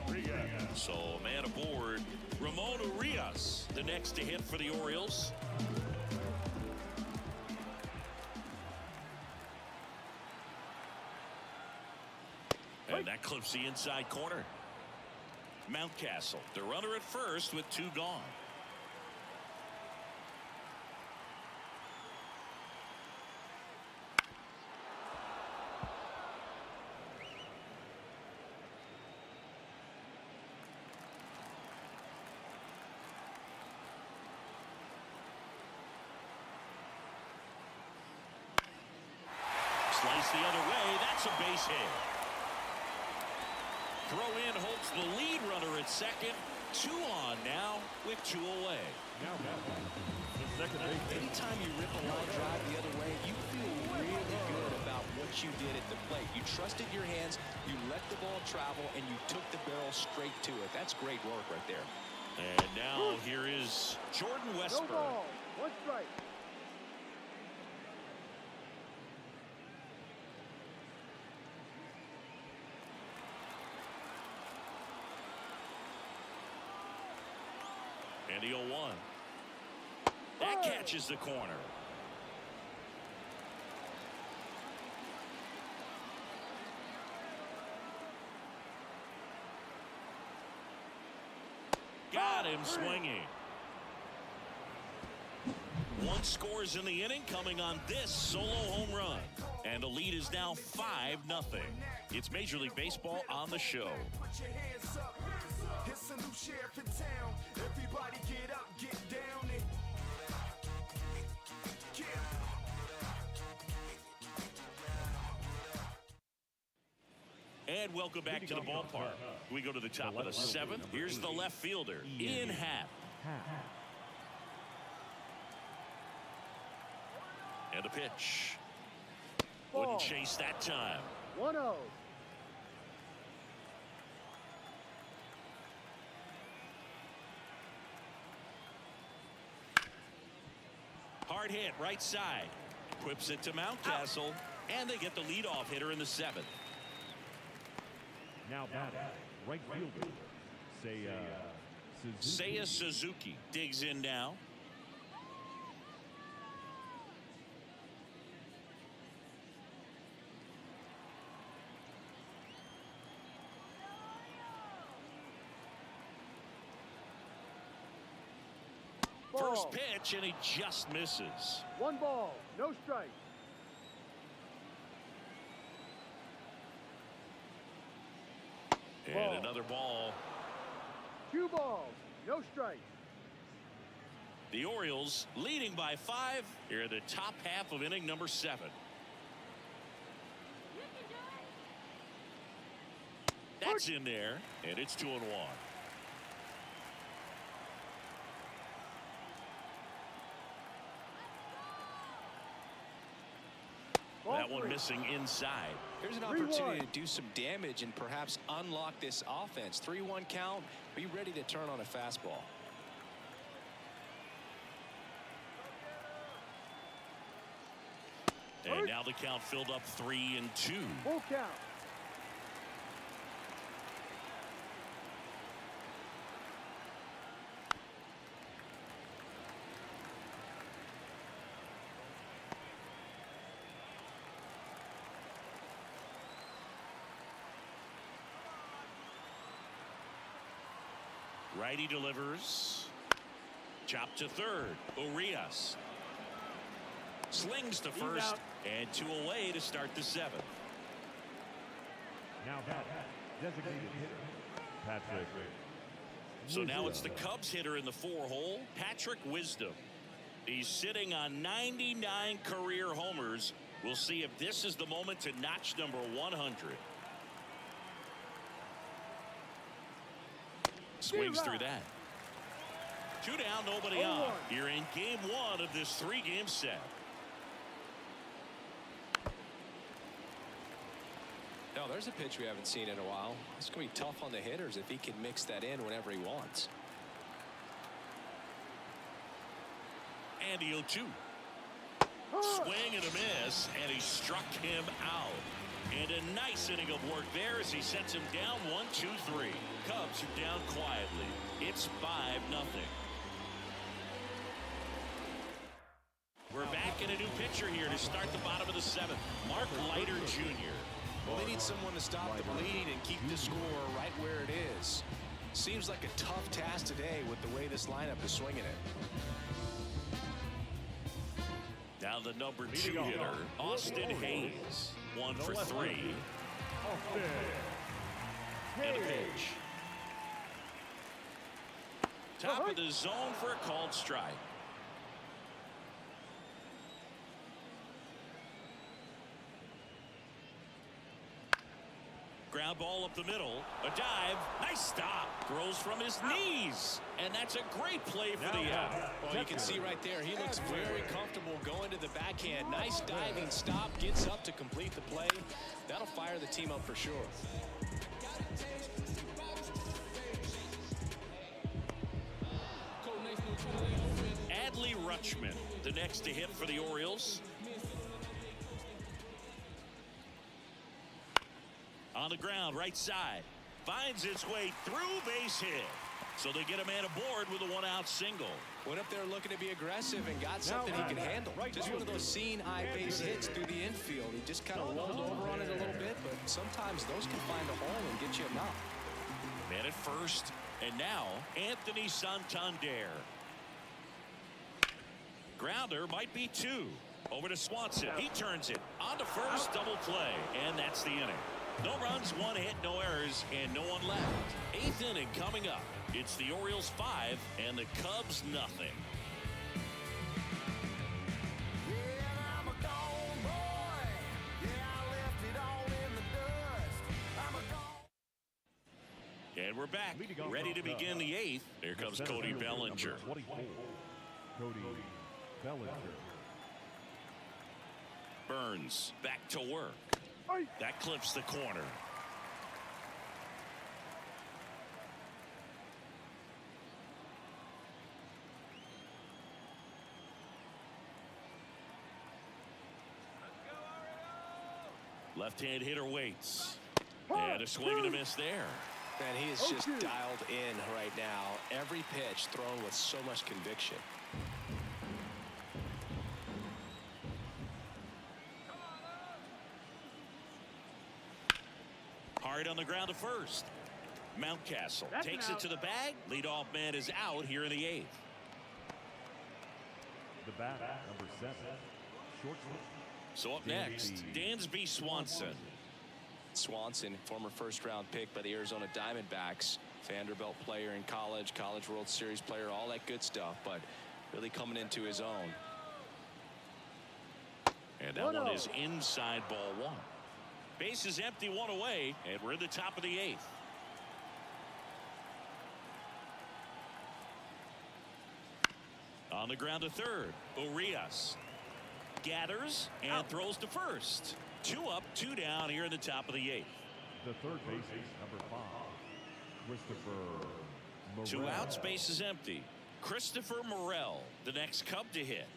Urias. So man aboard, Ramon Urias, the next to hit for the Orioles. And that clips the inside corner. Mountcastle, the runner at first with 2 gone. Slice the other way. That's a base hit. Throw in holds the lead runner at second. 2 on now with 2 away. Now batting, the second baseman. Anytime you rip a line drive the other way, you feel really good about what you did at the plate. You trusted your hands, you let the ball travel, and you took the barrel straight to it. That's great work right there. And now here is Jordan No Westburg. ball. 1 strike. And the 0-1. That catches the corner. Got him swinging. 1 scores in the inning, coming on this solo home run. And the lead is now 5-0. It's Major League Baseball on the show. Put your hands up. It's a new sheriff in town. Everybody get up, get down, and And welcome back to the ballpark. We go to the top of the 7th. Here's the left fielder, Ian Happ. And a pitch. Wouldn't chase that time. 1-0. Hard hit, right side. Whips it to Mountcastle, and they get the leadoff hitter in the 7th. Now batting, right fielder, Seiya Suzuki digs in now. First pitch, and he just misses. 1 ball. No strike. And another ball. 2 balls. No strike. The Orioles leading by 5 here in the top half of inning number 7. That's in there, and it's 2-1. That one missing inside. Here's an opportunity to do some damage and perhaps unlock this offense. 3-1 count. Be ready to turn on a fastball. And now the count filled up 3-2. Full count. Righty delivers. Chop to third. Urias slings to first, and 2 away to start the 7th. Now batting, designated hitter, Patrick. So now it's the Cubs hitter in the 4-hole, Patrick Wisdom. He's sitting on 99 career homers. We'll see if this is the moment to notch number 100. Swings through that. 2 down, nobody on. Here in game 1 of this 3-game set. No, there's a pitch we haven't seen in a while. It's going to be tough on the hitters if he can mix that in whenever he wants. And the 0-2. Swing and a miss, and he struck him out. And a nice inning of work there as he sets him down 1-2-3. Cubs are down quietly. It's 5-0. We're back in a new pitcher here to start the bottom of the 7th. Mark Leiter Jr. Well, they need someone to stop the bleeding and keep the score right where it is. Seems like a tough task today with the way this lineup is swinging it. Now the number 2 hitter, Austin Hayes. 1 for 3. And a pitch. Top of the zone for a called strike. Ground ball up the middle. A dive. Nice stop. Throws from his knees. And that's a great play for the out. Well, you can see right there, he looks very comfortable going to the backhand. Nice diving stop. Gets up to complete the play. That'll fire the team up for sure. Adley Rutschman, the next to hit for the Orioles. On the ground, right side. Finds its way through, base hit. So they get a man aboard with a one-out single. Went up there looking to be aggressive and got something he can handle. Just one of those seeing eye base hits through the infield. He just kind of rolled over on it a little bit, but sometimes those can find a hole and get you a knock. Man at first, and now Anthony Santander. Grounder might be 2. Over to Swanson. He turns it on to first, double play, and that's the inning. No runs, 1 hit, no errors, and no one left. 8th inning coming up. It's the Orioles 5 and the Cubs nothing. And we're back, ready to begin the 8th. Here comes Cody Bellinger. 24, Cody Bellinger. Burns back to work. That clips the corner. Left-hand hitter waits. And a swing and a miss there. Man, he is just dialed in right now. Every pitch thrown with so much conviction. Hard on the ground to first. Mountcastle takes it to the bag. Leadoff man is out here in the 8th. The bat, number 7, shortstop. So up next, Dansby Swanson. Swanson, former first-round pick by the Arizona Diamondbacks. Vanderbilt player in college, College World Series player, all that good stuff, but really coming into his own. And that one is inside ball 1. Base is empty, 1 away, and we're in the top of the 8th. On the ground to third, Urias gathers and throws to first. 2 up, 2 down here in the top of the 8th. The third baseman, number 5, Christopher Morel. 2 outs, base is empty. Christopher Morel, the next Cub to hit.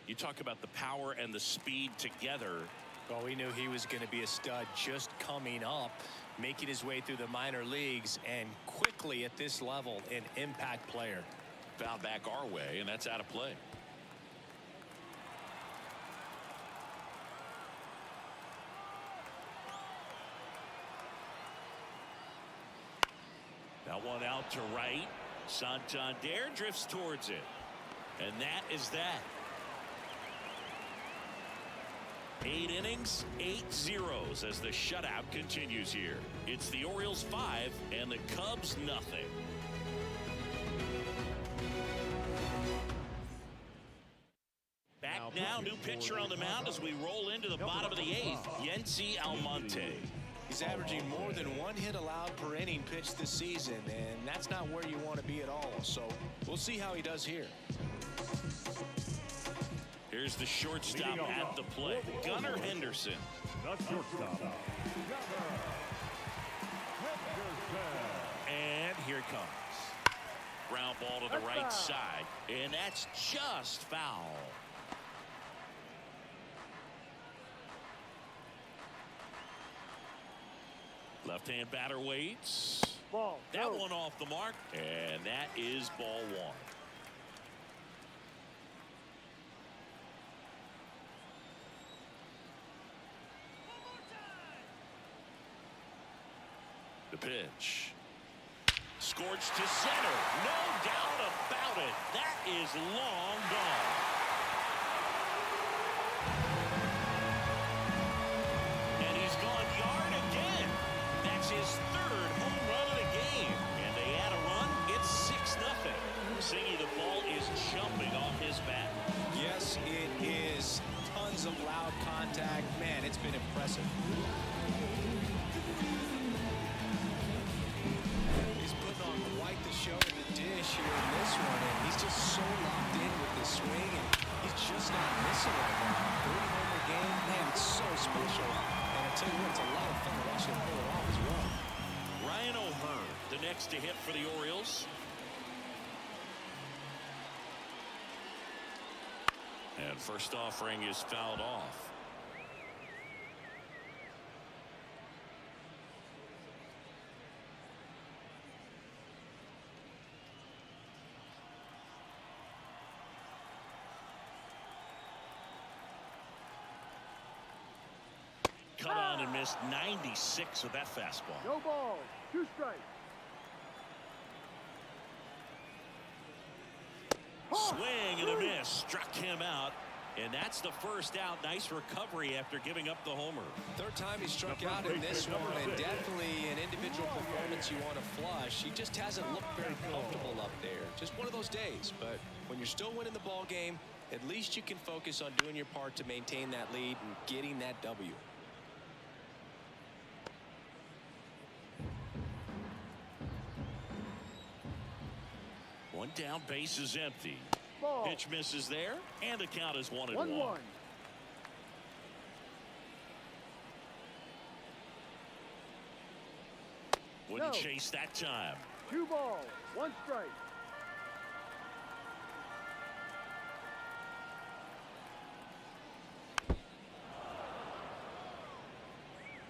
You talk about the power and the speed together. Well, we knew he was going to be a stud just coming up, making his way through the minor leagues, and quickly at this level, an impact player. Fouled back our way, and that's out of play. That one out to right. Santander drifts towards it. And that is that. 8 innings, 8 zeros as the shutout continues here. It's the Orioles 5 and the Cubs nothing. Back now, new pitcher on the mound as we roll into the bottom of the 8th, Yency Almonte. He's averaging more than 1 hit allowed per inning pitched this season, and that's not where you want to be at all. So we'll see how he does here. Here's the shortstop at the plate, Gunnar Henderson. The shortstop, And here it comes. Ground ball to the right side, and that's just foul. Left-hand batter waits. Ball. That No. one off the mark, and that is ball one. The pitch. Scorched to center. No doubt about it. That is long gone. And he's gone yard again. That's his third home run of the game. And they add a run. It's 6-0. Singy, the ball is jumping off his bat. Yes, it is. Tons of loud contact. Man, it's been impressive. He's putting on quite the show in the dish here in this one, and he's just so locked in with the swing, and he's just not missing right now. 3-homer game, man, it's so special. And I tell you what, it's a lot of fun to watch him pull it off as well. Ryan O'Hearn, the next to hit for the Orioles. And first offering is fouled off. Cut on and missed 96 with that fastball. No balls. 2 strikes. Swing and a miss. Struck him out. And that's the first out. Nice recovery after giving up the homer. Third time he struck out in this one, and definitely an individual performance you want to flush. He just hasn't looked very comfortable up there. Just one of those days. But when you're still winning the ball game, at least you can focus on doing your part to maintain that lead and getting that W. One down, base is empty. Ball. Pitch misses there, and the count is 1-1. 1-1. Wouldn't No. chase that time. 2 balls. 1 strike.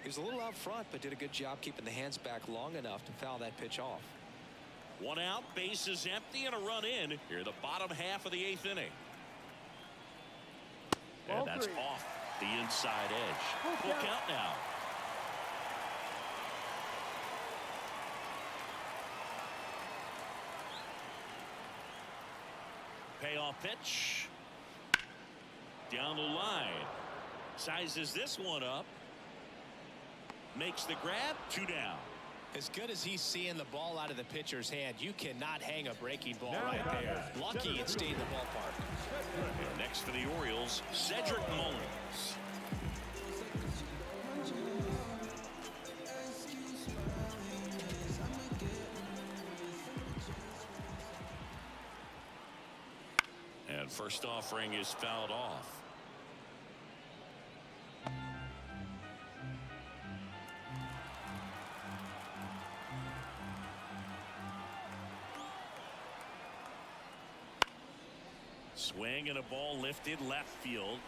He was a little out front, but did a good job keeping the hands back long enough to foul that pitch off. One out, base is empty, and a run in here, the bottom half of the 8th inning. Ball And that's 3. off the inside edge. Full Full count. count now. Payoff pitch. Down the line. Sizes this one up. Makes the grab. 2 down. As good as he's seeing the ball out of the pitcher's hand, you cannot hang a breaking ball Now right batting, there. Lucky it stayed in the ballpark. And next for the Orioles, Cedric Mullins. And first offering is fouled off. Swing and a ball lifted left field.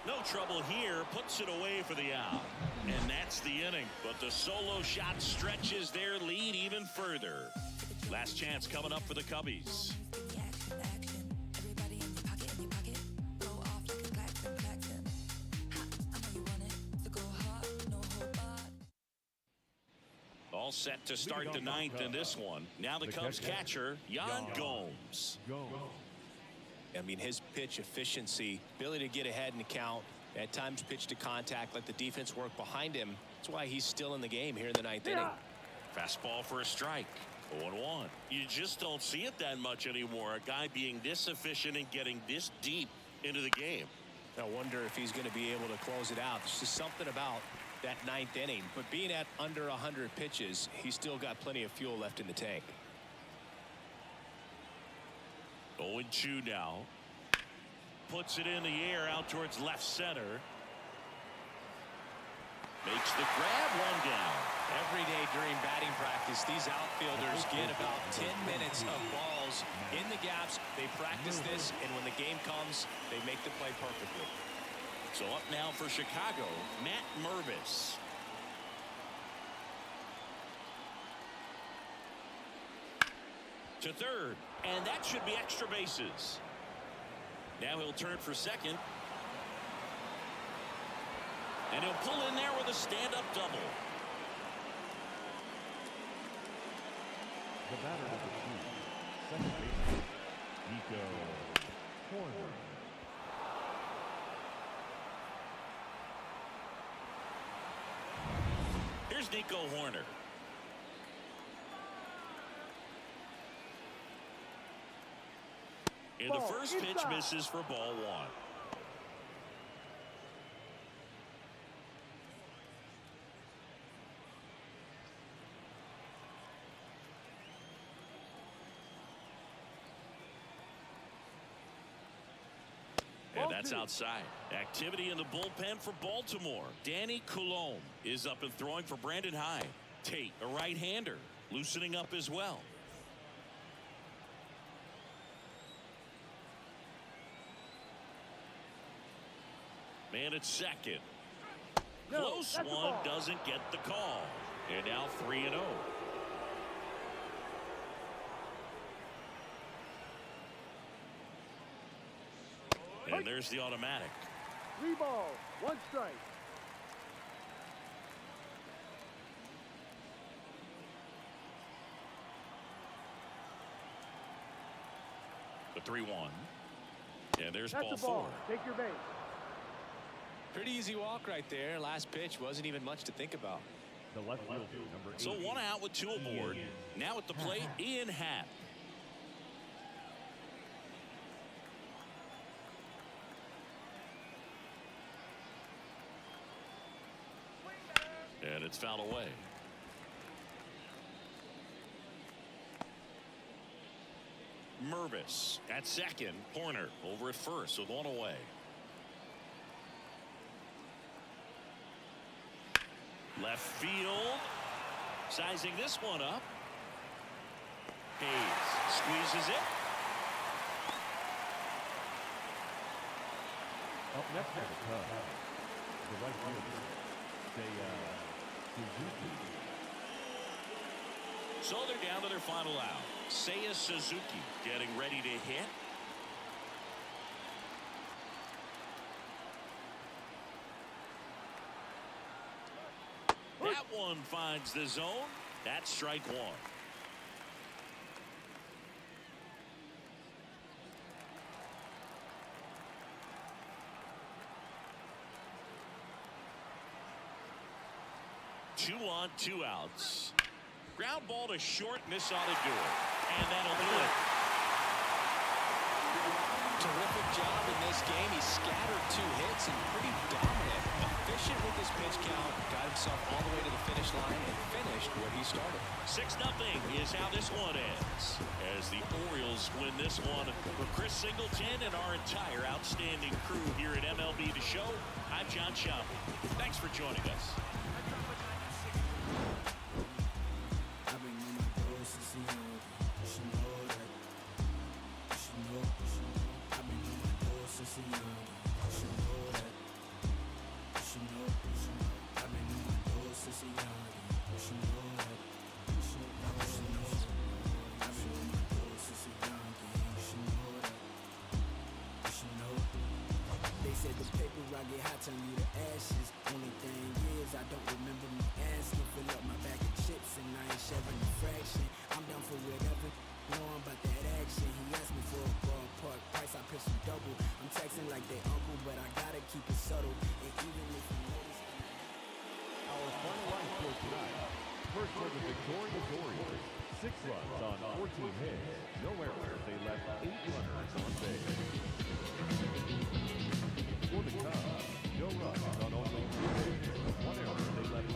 No trouble here. Puts it away for the out. And that's the inning. But the solo shot stretches their lead even further. Last chance coming up for the Cubbies. All set to start the 9th in this one. Now the Cubs catcher, Yan Gomes. I mean, his pitch efficiency, ability to get ahead in the count, at times pitch to contact, let the defense work behind him. That's why he's still in the game here in the 9th inning. Fastball for a strike. 0-1. You just don't see it that much anymore. A guy being this efficient and getting this deep into the game. I wonder if he's going to be able to close it out. There's just something about that 9th inning. But being at under 100 pitches, he's still got plenty of fuel left in the tank. 0-2 now. Puts it in the air out towards left center. Makes the grab. 1 down. Every day during batting practice, these outfielders get about 10 minutes of balls in the gaps. They practice this, and when the game comes, they make the play perfectly. So up now for Chicago, Matt Mervis. to third, and that should be extra bases. Now he'll turn for second. And he'll pull in there with a stand-up double. The batter number 2, second baseman, Nico Horner. Here's Nico Horner. And the first pitch misses for ball 1. And that's outside. Activity in the bullpen for Baltimore. Danny Coulombe is up and throwing for Brandon Hyde. Tate, a right-hander, loosening up as well. Man at second. Close one, doesn't get the call. And now 3-0. And there's the automatic. 3 balls, 1 strike. The 3-1. And there's That's ball the ball. 4. Take your base. Pretty easy walk right there. Last pitch wasn't even much to think about. The left fielder, number 8. So 1 out with 2 aboard. Now at the plate, Ian Happ. And it's fouled away. Mervis at second. Horner over at first with 1 away. Left field. Sizing this one up. Hayes squeezes it. Up next for the Cubs, the right fielder, Suzuki. So they're down to their final out. Seiya Suzuki getting ready to hit. That one finds the zone. That's strike 1. Two on, 2 outs. Ground ball to short, and this ought to do it. And that'll do it. Terrific job in this game. He scattered 2 hits and pretty dominant. Efficient with his pitch count. Got himself all the way to the finish line and finished where he started. 6-0 is how this one ends. As the Orioles win this one. For Chris Singleton and our entire outstanding crew here at MLB The Show, I'm John Schaub. Thanks for joining us. Turn you to ashes. Only thing is, I don't remember me asking. Fill up my bag of chips and I ain't sharing a fraction. I'm down for whatever. Know about that action. He asked me for a ballpark price. I pitched him double. I'm texting like they uncle, but I gotta keep it subtle. And even if you notice. Our final line for tonight. First for the victorious Orioles. 6 runs on 14 hits. No errors. They left 8 runners on base. For the Cubs, no runs on only 3 hits. 1 error. They left